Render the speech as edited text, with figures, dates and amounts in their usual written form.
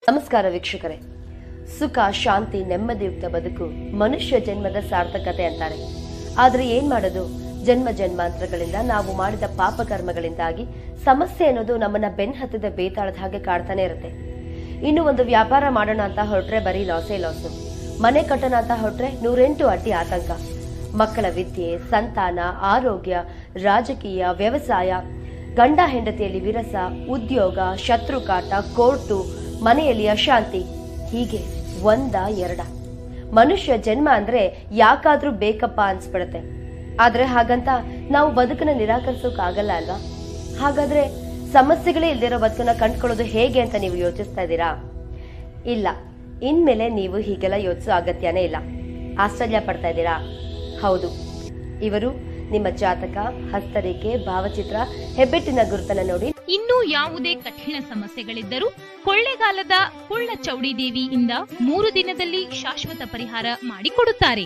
ನಮಸ್ಕಾರ ವೀಕ್ಷಕರೇ. ಸುಖ, ಶಾಂತಿ, ನೆಮ್ಮದಿಯುಕ್ತ ಬದುಕು ಮನುಷ್ಯ ಜನ್ಮದ ಸಾರ್ಥಕತೆ ಅಂತಾರೆ. ಆದ್ರೆ ಏನ್ ಮಾಡೋದು, ಜನ್ಮ ಜನ್ಮಾಂತರಗಳಿಂದ ನಾವು ಮಾಡಿದ ಪಾಪ ಕರ್ಮಗಳಿಂದಾಗಿ ಸಮಸ್ಯೆ ಅನ್ನೋದು ನಮ್ಮನ್ನ ಬೆನ್ನಹತ್ತದ ಬೇತಾಳದ ಹಾಗೆ ಕಾಡ್ತಾನೆ ಇರುತ್ತೆ. ಇನ್ನು ಒಂದು ವ್ಯಾಪಾರ ಮಾಡೋಣ ಅಂತ ಹೊರಟ್ರೆ ಬರೀ ಲಾಸೇ ಲಾಸು. ಮನೆ ಕಟ್ಟೋಣ ಅಂತ ಹೊರಟ್ರೆ 108 ಅಡ್ಡಿ ಆತಂಕ. ಮಕ್ಕಳ ವಿದ್ಯೆ, ಸಂತಾನ, ಆರೋಗ್ಯ, ರಾಜಕೀಯ, ವ್ಯವಸಾಯ, ಗಂಡ ಹೆಂಡತಿಯಲ್ಲಿ ವಿರಸ, ಉದ್ಯೋಗ, ಶತ್ರುಕಾಟ, ಕೋರ್ಟು, ಮನೆಯಲ್ಲಿ ಅಶಾಂತಿ, ಹೀಗೆ ಒಂದ ಎರಡ. ಮನುಷ್ಯ ಜನ್ಮ ಅಂದ್ರೆ ಯಾಕಾದ್ರೂ ಬೇಕಪ್ಪ ಅನ್ಸ್ಬಿಡತ್ತೆ. ಆದ್ರೆ ಹಾಗಂತ ನಾವು ಬದುಕನ್ನ ನಿರಾಕರಿಸೋಕಾಗಲ್ಲ ಅಲ್ವಾ? ಹಾಗಾದ್ರೆ ಸಮಸ್ಯೆಗಳೇ ಇಲ್ದಿರೋ ಬದುಕನ್ನ ಕಂಡ್ಕೊಳ್ಳೋದು ಹೇಗೆ ಅಂತ ನೀವು ಯೋಚಿಸ್ತಾ ಇದ್ದೀರಾ? ಇಲ್ಲ, ಇನ್ಮೇಲೆ ನೀವು ಹೀಗೆಲ್ಲ ಯೋಚಿಸೋ ಅಗತ್ಯನೇ ಇಲ್ಲ. ಆಶ್ಚರ್ಯ ಪಡ್ತಾ ಇದ್ದೀರಾ? ಹೌದು, ಇವರು ನಿಮ್ಮ ಜಾತಕ, ಹಸ್ತರೇಖೆ, ಭಾವಚಿತ್ರ, ಹೆಬ್ಬೆಟ್ಟಿನ ಗುರುತನ್ನ ನೋಡಿ ಇನ್ನೂ ಯಾವುದೇ ಕಠಿಣ ಸಮಸ್ಯೆಗಳಿದ್ದರೂ ಕೊಳ್ಳೇಗಾಲದ ಕುಳ್ಳ ಚೌಡಿ ದೇವಿಯಿಂದ 3 ದಿನದಲ್ಲಿ ಶಾಶ್ವತ ಪರಿಹಾರ ಮಾಡಿಕೊಡುತ್ತಾರೆ.